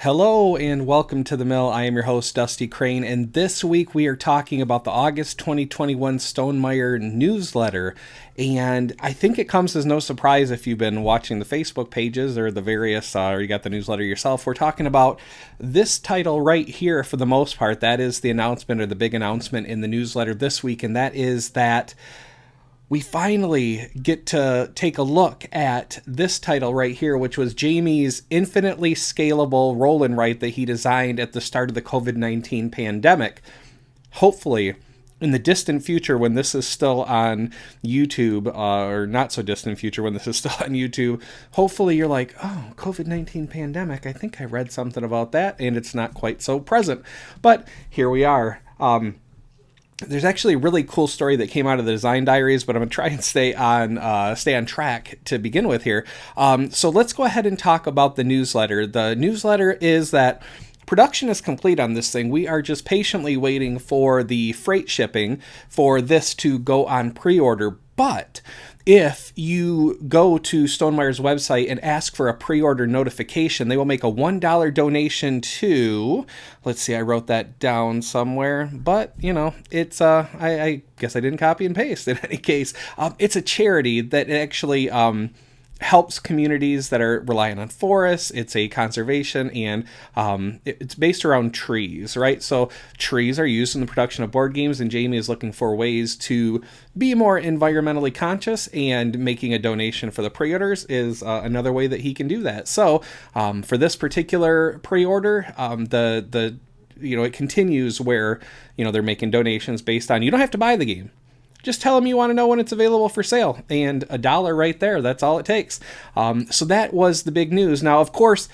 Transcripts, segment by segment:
Hello and welcome to the Mill. I am your host, Dusty Crane, and this week we are talking about the August 2021 Stonemaier newsletter. And I think it comes as no surprise if you've been watching the Facebook pages or the various, or you got the newsletter yourself. We're talking about this title right here for the most part. That is the announcement or the big announcement in the newsletter this week, and that is that we finally get to take a look at this title right here, which was Jamie's infinitely scalable roll and write that he designed at the start of the COVID-19 pandemic. Hopefully, in the distant future, when this is still on YouTube, or not so distant future when this is still on YouTube, hopefully you're like, oh, COVID-19 pandemic, I think I read something about that, and it's not quite so present. But here we are. There's actually a really cool story that came out of the Design Diaries, but I'm going to try and stay on track to begin with here. So let's go ahead and talk about the newsletter. The newsletter is that production is complete on this thing. We are just patiently waiting for the freight shipping for this to go on pre-order. But if you go to Stonemaier's website and ask for a pre-order notification, they will make a $1 donation let's see, I wrote that down somewhere, but it's, I guess I didn't copy and paste in any case. It's a charity that actually, helps communities that are relying on forests. It's a conservation, and it's based around trees, right? So trees are used in the production of board games, and Jamie is looking for ways to be more environmentally conscious, and making a donation for the pre-orders is another way that he can do that. So for this particular pre-order, it continues where they're making donations based on, you don't have to buy the game. Just tell them you want to know when it's available for sale, and $1 right there. That's all it takes. So that was the big news. Now, of course,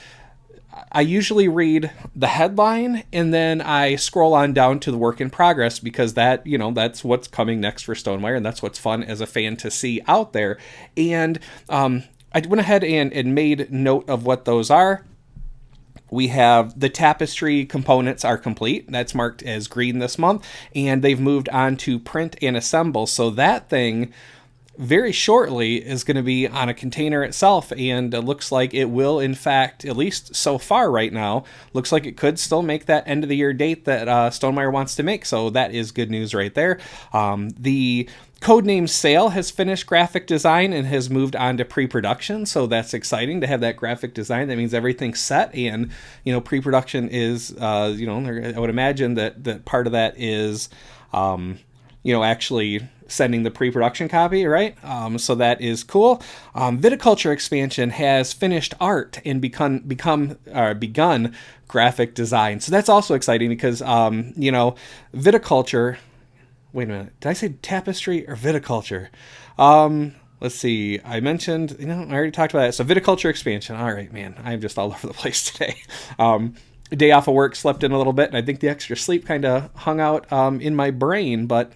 I usually read the headline and then I scroll on down to the work in progress, because that's what's coming next for Stonemaier, and that's what's fun as a fan to see out there. And I went ahead and made note of what those are. We have the tapestry components are complete. That's marked as green this month, and they've moved on to print and assemble. So that thing very shortly is going to be on a container itself, and it looks like it will, in fact, at least so far right now, looks like it could still make that end of the year date that Stonemaier wants to make. So that is good news right there. The Codename Sail has finished graphic design and has moved on to pre-production, so that's exciting to have that graphic design. That means everything's set, and pre-production is I would imagine that part of that is actually sending the pre-production copy, right? So that is cool. Viticulture Expansion has finished art and begun graphic design, so that's also exciting because viticulture. Wait a minute. Did I say tapestry or viticulture? Let's see. I mentioned, I already talked about that. So viticulture expansion. All right, man. I'm just all over the place today. A day off of work, slept in a little bit, and I think the extra sleep kind of hung out in my brain, but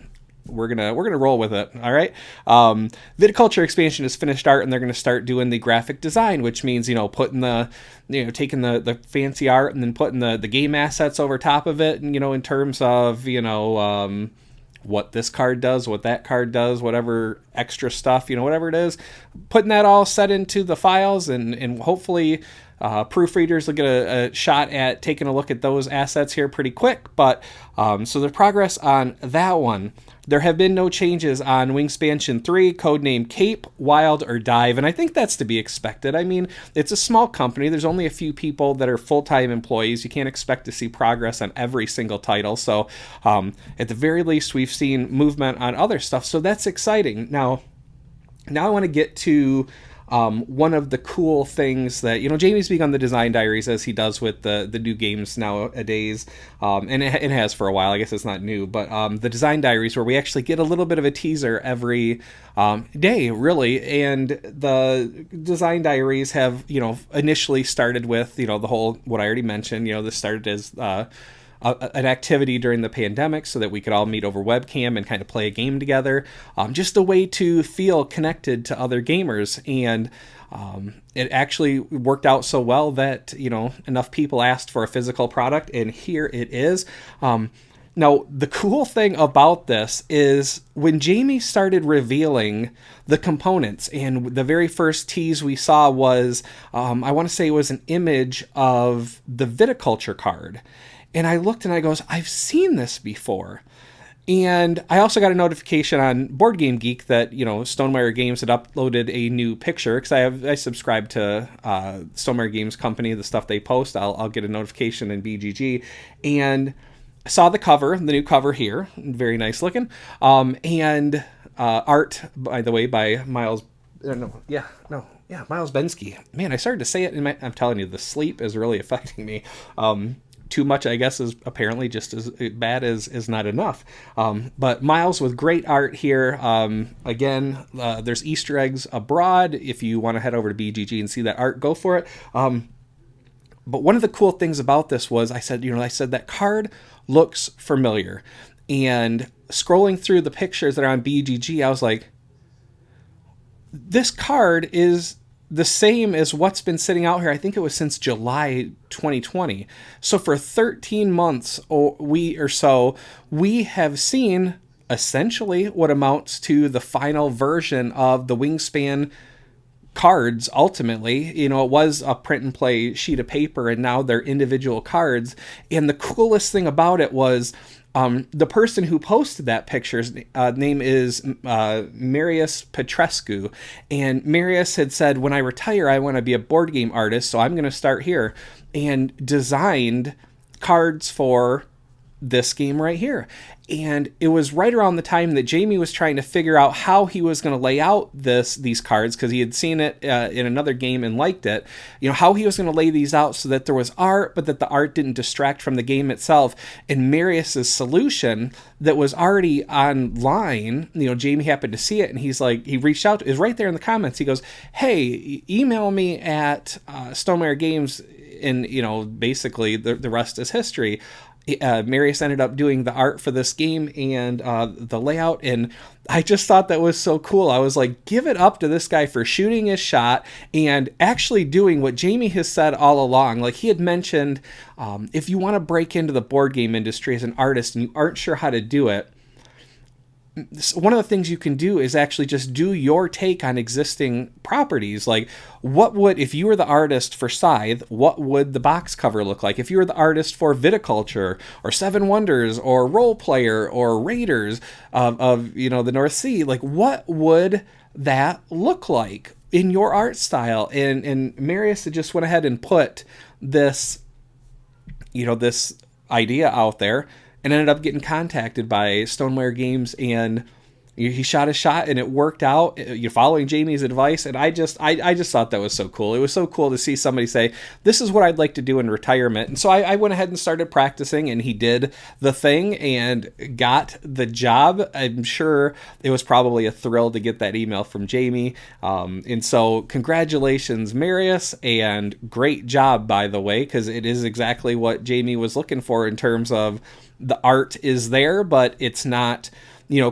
we're gonna roll with it. All right. Viticulture expansion is finished art, and they're gonna start doing the graphic design, which means putting taking the fancy art and then putting the game assets over top of it, and in terms of what this card does, what that card does, whatever extra stuff, whatever it is, putting that all set into the files, and hopefully proofreaders will get a shot at taking a look at those assets here pretty quick. But so the progress on that one. There have been no changes on Wingspansion 3, codename Cape, Wild, or Dive, and I think that's to be expected. I mean, it's a small company. There's only a few people that are full-time employees. You can't expect to see progress on every single title. So at the very least, we've seen movement on other stuff, so that's exciting. Now I want to get to one of the cool things that Jamie's begun the Design Diaries, as he does with the new games nowadays, and it has for a while. I guess it's not new, but the Design Diaries, where we actually get a little bit of a teaser every day, really. And the Design Diaries have initially started with the whole, what I already mentioned. This started as an activity during the pandemic so that we could all meet over webcam and kind of play a game together. Just a way to feel connected to other gamers. And it actually worked out so well that, enough people asked for a physical product, and here it is. Now, the cool thing about this is when Jamie started revealing the components, and the very first tease we saw was, I want to say it was an image of the viticulture card. And I looked and I goes, I've seen this before. And I also got a notification on Board Game Geek that, Stonemaier Games had uploaded a new picture, because I subscribe to Stonemaier Games Company, the stuff they post. I'll get a notification in BGG. And I saw the cover, the new cover here, very nice looking. And art, by the way, by Miles. Miles Bensky. Man, I started to say it, and I'm telling you, the sleep is really affecting me. Too much, I guess, is apparently just as bad as not enough. But Miles with great art here. Again, there's Easter eggs abroad. If you want to head over to BGG and see that art, go for it. But one of the cool things about this was I said that card looks familiar. And scrolling through the pictures that are on BGG, I was like, this card is the same as what's been sitting out here. I think it was since July 2020. So for 13 months we have seen essentially what amounts to the final version of the Wingspan cards. Ultimately, it was a print and play sheet of paper, and now they're individual cards. And the coolest thing about it was the person who posted that picture's name is Marius Petrescu, and Marius had said, when I retire, I want to be a board game artist, so I'm going to start here, and designed cards for this game right here. And it was right around the time that Jamie was trying to figure out how he was going to lay out these cards, because he had seen it in another game and liked it, how he was going to lay these out so that there was art, but that the art didn't distract from the game itself. And Marius's solution that was already online, Jamie happened to see it, and he reached out, is right there in the comments. He goes, hey, email me at Stonemaier Games, and basically the rest is history. Marius ended up doing the art for this game and the layout, and I just thought that was so cool. I was like, give it up to this guy for shooting his shot and actually doing what Jamie has said all along. Like, he had mentioned, if you want to break into the board game industry as an artist and you aren't sure how to do it, one of the things you can do is actually just do your take on existing properties. Like, if you were the artist for Scythe, what would the box cover look like? If you were the artist for Viticulture or Seven Wonders or Role Player or Raiders of the North Sea, like, what would that look like in your art style? And Marius had just went ahead and put this, this idea out there, and ended up getting contacted by Stonemaier Games, and he shot his shot, and it worked out. You're following Jamie's advice, and I just thought that was so cool. It was so cool to see somebody say, this is what I'd like to do in retirement. And so I went ahead and started practicing, and he did the thing and got the job. I'm sure it was probably a thrill to get that email from Jamie. And so congratulations, Marius, and great job, by the way, because it is exactly what Jamie was looking for in terms of the art is there, but it's not,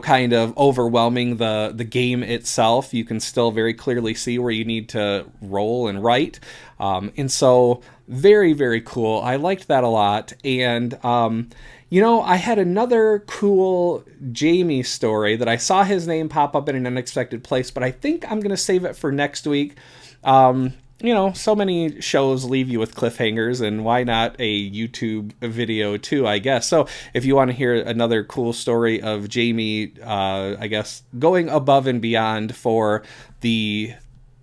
kind of overwhelming the game itself. You can still very clearly see where you need to roll and write. And so very, very cool. I liked that a lot. And, I had another cool Jamie story that I saw his name pop up in an unexpected place, but I think I'm going to save it for next week. So many shows leave you with cliffhangers, and why not a YouTube video too, I guess. So if you want to hear another cool story of Jamie, I guess, going above and beyond for the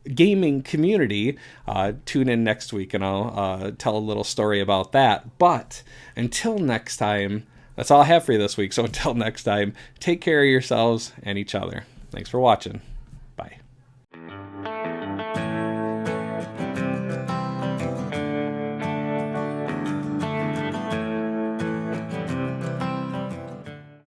gaming community, tune in next week, and I'll tell a little story about that. But until next time, that's all I have for you this week. So until next time, take care of yourselves and each other. Thanks for watching.